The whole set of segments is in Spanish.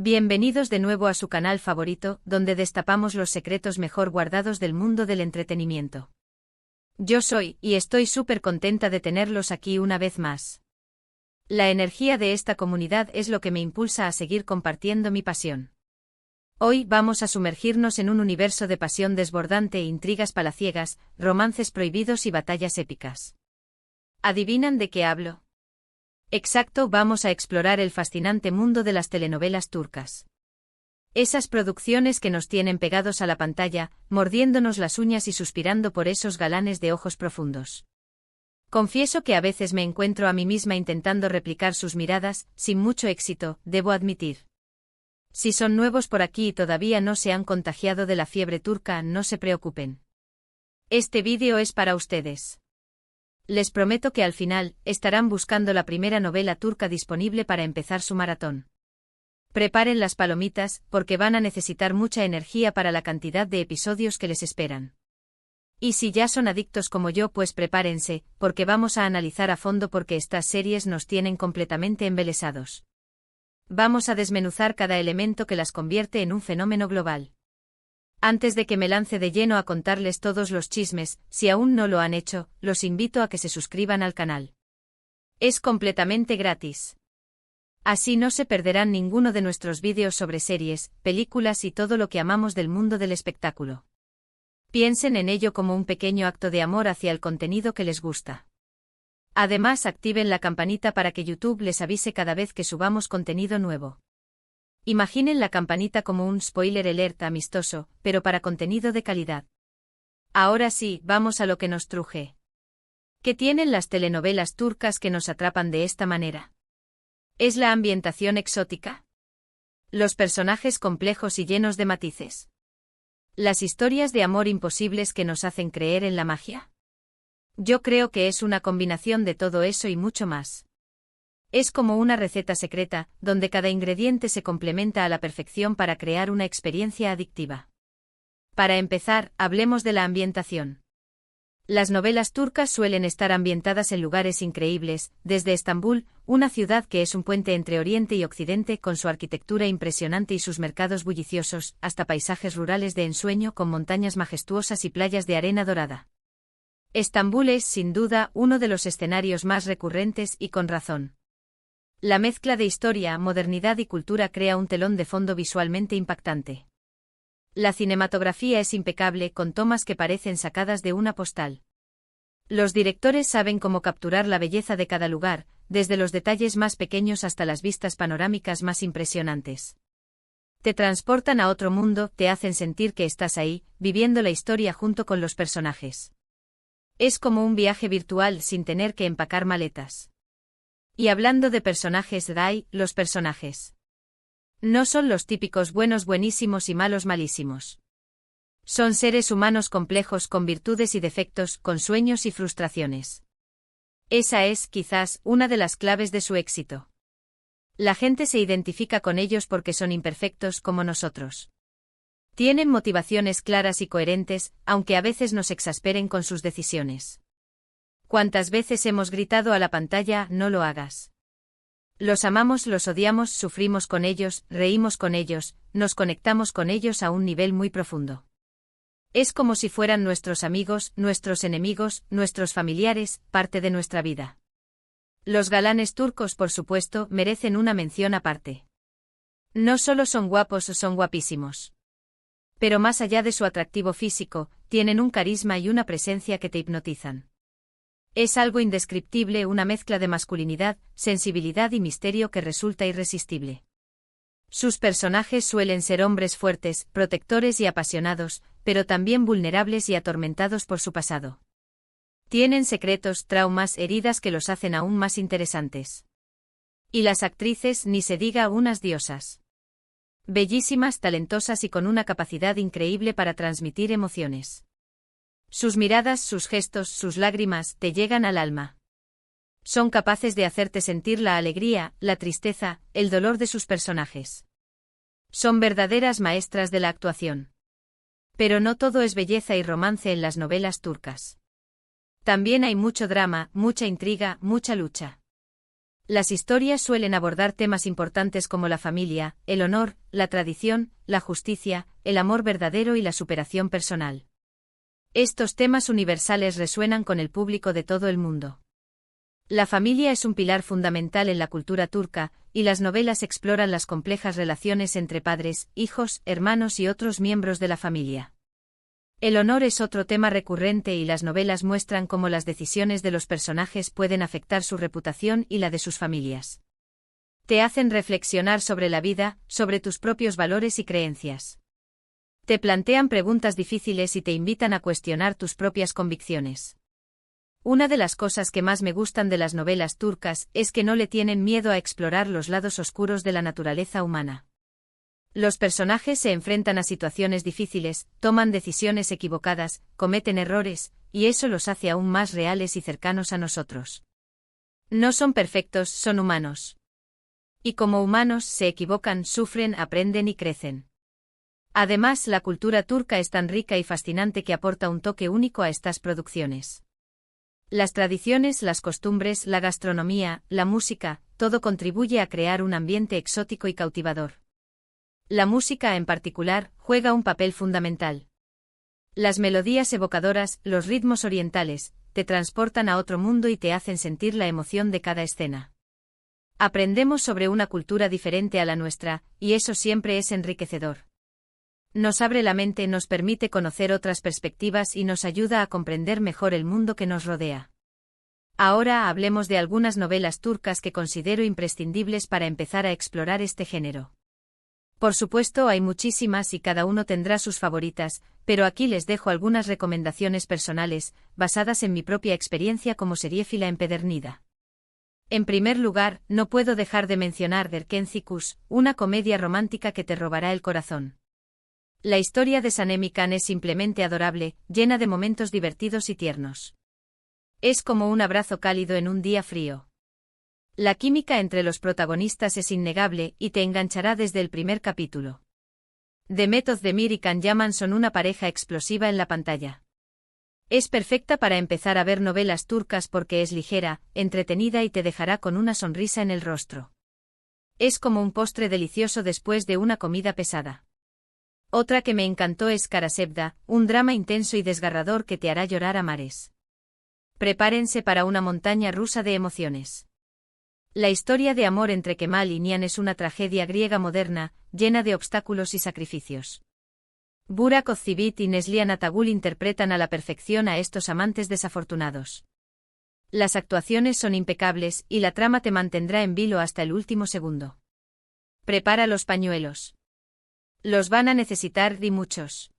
Bienvenidos de nuevo a su canal favorito, donde destapamos los secretos mejor guardados del mundo del entretenimiento. Yo soy, y estoy súper contenta de tenerlos aquí una vez más. La energía de esta comunidad es lo que me impulsa a seguir compartiendo mi pasión. Hoy vamos a sumergirnos en un universo de pasión desbordante, intrigas palaciegas, romances prohibidos y batallas épicas. ¿Adivinan de qué hablo? Exacto, vamos a explorar el fascinante mundo de las telenovelas turcas. Esas producciones que nos tienen pegados a la pantalla, mordiéndonos las uñas y suspirando por esos galanes de ojos profundos. Confieso que a veces me encuentro a mí misma intentando replicar sus miradas, sin mucho éxito, debo admitir. Si son nuevos por aquí y todavía no se han contagiado de la fiebre turca, no se preocupen. Este vídeo es para ustedes. Les prometo que al final, estarán buscando la primera novela turca disponible para empezar su maratón. Preparen las palomitas, porque van a necesitar mucha energía para la cantidad de episodios que les esperan. Y si ya son adictos como yo, pues prepárense, porque vamos a analizar a fondo porque estas series nos tienen completamente embelesados. Vamos a desmenuzar cada elemento que las convierte en un fenómeno global. Antes de que me lance de lleno a contarles todos los chismes, si aún no lo han hecho, los invito a que se suscriban al canal. Es completamente gratis. Así no se perderán ninguno de nuestros vídeos sobre series, películas y todo lo que amamos del mundo del espectáculo. Piensen en ello como un pequeño acto de amor hacia el contenido que les gusta. Además, activen la campanita para que YouTube les avise cada vez que subamos contenido nuevo. Imaginen la campanita como un spoiler alert amistoso, pero para contenido de calidad. Ahora sí, vamos a lo que nos truje. ¿Qué tienen las telenovelas turcas que nos atrapan de esta manera? ¿Es la ambientación exótica? ¿Los personajes complejos y llenos de matices? ¿Las historias de amor imposibles que nos hacen creer en la magia? Yo creo que es una combinación de todo eso y mucho más. Es como una receta secreta, donde cada ingrediente se complementa a la perfección para crear una experiencia adictiva. Para empezar, hablemos de la ambientación. Las novelas turcas suelen estar ambientadas en lugares increíbles, desde Estambul, una ciudad que es un puente entre Oriente y Occidente con su arquitectura impresionante y sus mercados bulliciosos, hasta paisajes rurales de ensueño con montañas majestuosas y playas de arena dorada. Estambul es, sin duda, uno de los escenarios más recurrentes y con razón. La mezcla de historia, modernidad y cultura crea un telón de fondo visualmente impactante. La cinematografía es impecable, con tomas que parecen sacadas de una postal. Los directores saben cómo capturar la belleza de cada lugar, desde los detalles más pequeños hasta las vistas panorámicas más impresionantes. Te transportan a otro mundo, te hacen sentir que estás ahí, viviendo la historia junto con los personajes. Es como un viaje virtual sin tener que empacar maletas. Y hablando de personajes, los personajes. No son los típicos buenos buenísimos y malos malísimos. Son seres humanos complejos con virtudes y defectos, con sueños y frustraciones. Esa es, quizás, una de las claves de su éxito. La gente se identifica con ellos porque son imperfectos como nosotros. Tienen motivaciones claras y coherentes, aunque a veces nos exasperen con sus decisiones. ¿Cuántas veces hemos gritado a la pantalla, no lo hagas? Los amamos, los odiamos, sufrimos con ellos, reímos con ellos, nos conectamos con ellos a un nivel muy profundo. Es como si fueran nuestros amigos, nuestros enemigos, nuestros familiares, parte de nuestra vida. Los galanes turcos, por supuesto, merecen una mención aparte. No solo son guapos o son guapísimos. Pero más allá de su atractivo físico, tienen un carisma y una presencia que te hipnotizan. Es algo indescriptible, una mezcla de masculinidad, sensibilidad y misterio que resulta irresistible. Sus personajes suelen ser hombres fuertes, protectores y apasionados, pero también vulnerables y atormentados por su pasado. Tienen secretos, traumas, heridas que los hacen aún más interesantes. Y las actrices, ni se diga, unas diosas. Bellísimas, talentosas y con una capacidad increíble para transmitir emociones. Sus miradas, sus gestos, sus lágrimas, te llegan al alma. Son capaces de hacerte sentir la alegría, la tristeza, el dolor de sus personajes. Son verdaderas maestras de la actuación. Pero no todo es belleza y romance en las novelas turcas. También hay mucho drama, mucha intriga, mucha lucha. Las historias suelen abordar temas importantes como la familia, el honor, la tradición, la justicia, el amor verdadero y la superación personal. Estos temas universales resuenan con el público de todo el mundo. La familia es un pilar fundamental en la cultura turca, y las novelas exploran las complejas relaciones entre padres, hijos, hermanos y otros miembros de la familia. El honor es otro tema recurrente y las novelas muestran cómo las decisiones de los personajes pueden afectar su reputación y la de sus familias. Te hacen reflexionar sobre la vida, sobre tus propios valores y creencias. Te plantean preguntas difíciles y te invitan a cuestionar tus propias convicciones. Una de las cosas que más me gustan de las novelas turcas es que no le tienen miedo a explorar los lados oscuros de la naturaleza humana. Los personajes se enfrentan a situaciones difíciles, toman decisiones equivocadas, cometen errores, y eso los hace aún más reales y cercanos a nosotros. No son perfectos, son humanos. Y como humanos se equivocan, sufren, aprenden y crecen. Además, la cultura turca es tan rica y fascinante que aporta un toque único a estas producciones. Las tradiciones, las costumbres, la gastronomía, la música, todo contribuye a crear un ambiente exótico y cautivador. La música en particular juega un papel fundamental. Las melodías evocadoras, los ritmos orientales, te transportan a otro mundo y te hacen sentir la emoción de cada escena. Aprendemos sobre una cultura diferente a la nuestra, y eso siempre es enriquecedor. Nos abre la mente, nos permite conocer otras perspectivas y nos ayuda a comprender mejor el mundo que nos rodea. Ahora hablemos de algunas novelas turcas que considero imprescindibles para empezar a explorar este género. Por supuesto, hay muchísimas y cada uno tendrá sus favoritas, pero aquí les dejo algunas recomendaciones personales, basadas en mi propia experiencia como seriéfila empedernida. En primer lugar, no puedo dejar de mencionar Derkenzikus, una comedia romántica que te robará el corazón. La historia de Sanem Khan es simplemente adorable, llena de momentos divertidos y tiernos. Es como un abrazo cálido en un día frío. La química entre los protagonistas es innegable y te enganchará desde el primer capítulo. Demet Özdemir y Can Yaman son una pareja explosiva en la pantalla. Es perfecta para empezar a ver novelas turcas porque es ligera, entretenida y te dejará con una sonrisa en el rostro. Es como un postre delicioso después de una comida pesada. Otra que me encantó es Karasevda, un drama intenso y desgarrador que te hará llorar a mares. Prepárense para una montaña rusa de emociones. La historia de amor entre Kemal y Nihan es una tragedia griega moderna, llena de obstáculos y sacrificios. Burak Özçivit y Neslihan Atagul interpretan a la perfección a estos amantes desafortunados. Las actuaciones son impecables y la trama te mantendrá en vilo hasta el último segundo. Prepara los pañuelos. Los van a necesitar y muchos.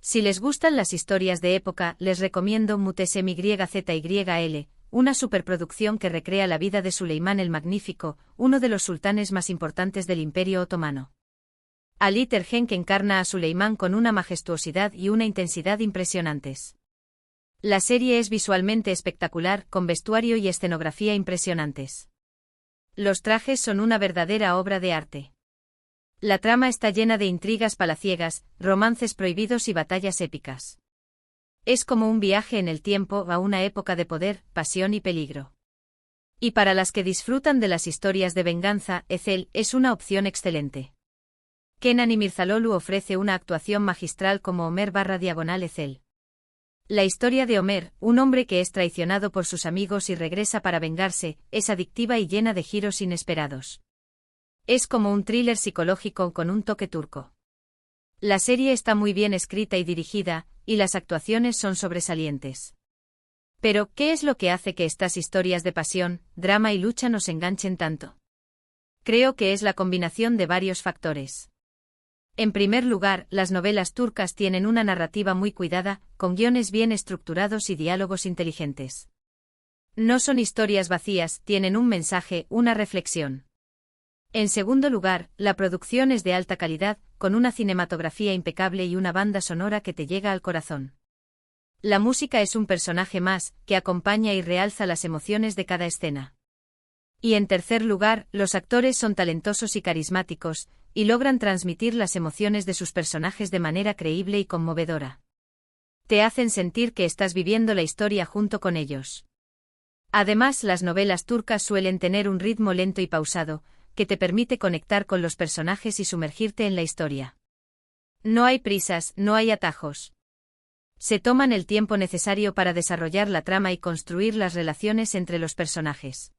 Si les gustan las historias de época, les recomiendo Muhteşem YZYL, una superproducción que recrea la vida de Suleimán el Magnífico, uno de los sultanes más importantes del Imperio Otomano. Ali Tergenk encarna a Suleimán con una majestuosidad y una intensidad impresionantes. La serie es visualmente espectacular, con vestuario y escenografía impresionantes. Los trajes son una verdadera obra de arte. La trama está llena de intrigas palaciegas, romances prohibidos y batallas épicas. Es como un viaje en el tiempo a una época de poder, pasión y peligro. Y para las que disfrutan de las historias de venganza, Ezel es una opción excelente. Kenan İmirzalıoğlu ofrece una actuación magistral como Ömer/Ezel. La historia de Ömer, un hombre que es traicionado por sus amigos y regresa para vengarse, es adictiva y llena de giros inesperados. Es como un thriller psicológico con un toque turco. La serie está muy bien escrita y dirigida, y las actuaciones son sobresalientes. Pero, ¿qué es lo que hace que estas historias de pasión, drama y lucha nos enganchen tanto? Creo que es la combinación de varios factores. En primer lugar, las novelas turcas tienen una narrativa muy cuidada, con guiones bien estructurados y diálogos inteligentes. No son historias vacías, tienen un mensaje, una reflexión. En segundo lugar, la producción es de alta calidad, con una cinematografía impecable y una banda sonora que te llega al corazón. La música es un personaje más, que acompaña y realza las emociones de cada escena. Y en tercer lugar, los actores son talentosos y carismáticos, y logran transmitir las emociones de sus personajes de manera creíble y conmovedora. Te hacen sentir que estás viviendo la historia junto con ellos. Además, las novelas turcas suelen tener un ritmo lento y pausado, que te permite conectar con los personajes y sumergirte en la historia. No hay prisas, no hay atajos. Se toman el tiempo necesario para desarrollar la trama y construir las relaciones entre los personajes.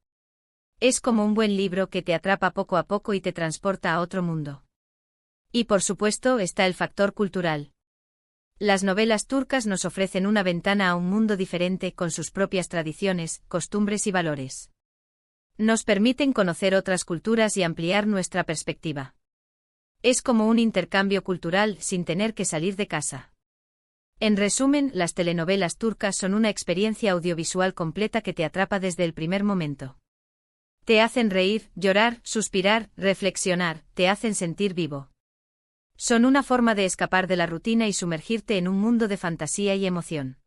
Es como un buen libro que te atrapa poco a poco y te transporta a otro mundo. Y por supuesto está el factor cultural. Las novelas turcas nos ofrecen una ventana a un mundo diferente con sus propias tradiciones, costumbres y valores. Nos permiten conocer otras culturas y ampliar nuestra perspectiva. Es como un intercambio cultural sin tener que salir de casa. En resumen, las telenovelas turcas son una experiencia audiovisual completa que te atrapa desde el primer momento. Te hacen reír, llorar, suspirar, reflexionar, te hacen sentir vivo. Son una forma de escapar de la rutina y sumergirte en un mundo de fantasía y emoción.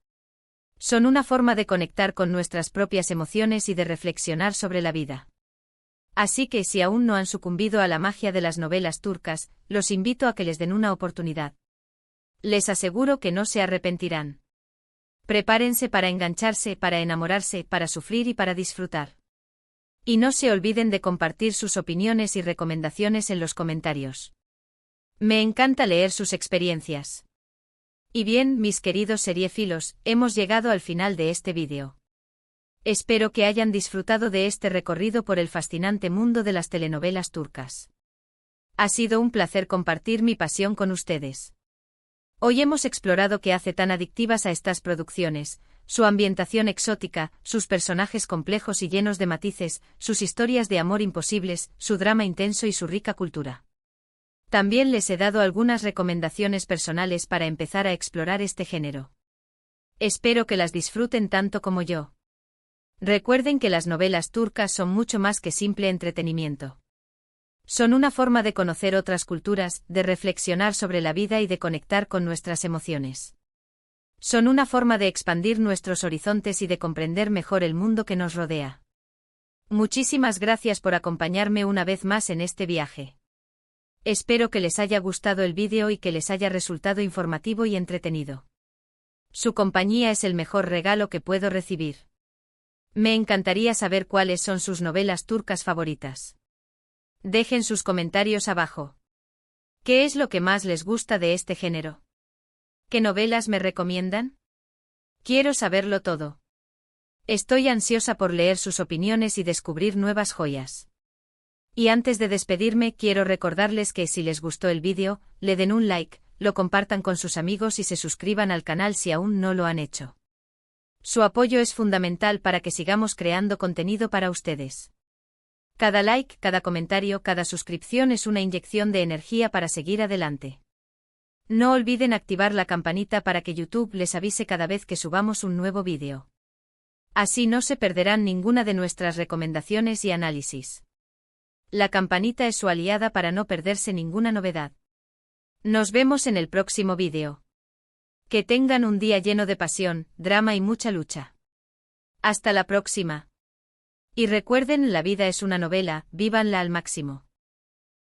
Son una forma de conectar con nuestras propias emociones y de reflexionar sobre la vida. Así que si aún no han sucumbido a la magia de las novelas turcas, los invito a que les den una oportunidad. Les aseguro que no se arrepentirán. Prepárense para engancharse, para enamorarse, para sufrir y para disfrutar. Y no se olviden de compartir sus opiniones y recomendaciones en los comentarios. Me encanta leer sus experiencias. Y bien, mis queridos seriéfilos, hemos llegado al final de este vídeo. Espero que hayan disfrutado de este recorrido por el fascinante mundo de las telenovelas turcas. Ha sido un placer compartir mi pasión con ustedes. Hoy hemos explorado qué hace tan adictivas a estas producciones, su ambientación exótica, sus personajes complejos y llenos de matices, sus historias de amor imposibles, su drama intenso y su rica cultura. También les he dado algunas recomendaciones personales para empezar a explorar este género. Espero que las disfruten tanto como yo. Recuerden que las novelas turcas son mucho más que simple entretenimiento. Son una forma de conocer otras culturas, de reflexionar sobre la vida y de conectar con nuestras emociones. Son una forma de expandir nuestros horizontes y de comprender mejor el mundo que nos rodea. Muchísimas gracias por acompañarme una vez más en este viaje. Espero que les haya gustado el vídeo y que les haya resultado informativo y entretenido. Su compañía es el mejor regalo que puedo recibir. Me encantaría saber cuáles son sus novelas turcas favoritas. Dejen sus comentarios abajo. ¿Qué es lo que más les gusta de este género? ¿Qué novelas me recomiendan? Quiero saberlo todo. Estoy ansiosa por leer sus opiniones y descubrir nuevas joyas. Y antes de despedirme, quiero recordarles que si les gustó el vídeo, le den un like, lo compartan con sus amigos y se suscriban al canal si aún no lo han hecho. Su apoyo es fundamental para que sigamos creando contenido para ustedes. Cada like, cada comentario, cada suscripción es una inyección de energía para seguir adelante. No olviden activar la campanita para que YouTube les avise cada vez que subamos un nuevo vídeo. Así no se perderán ninguna de nuestras recomendaciones y análisis. La campanita es su aliada para no perderse ninguna novedad. Nos vemos en el próximo vídeo. Que tengan un día lleno de pasión, drama y mucha lucha. Hasta la próxima. Y recuerden, la vida es una novela, vívanla al máximo.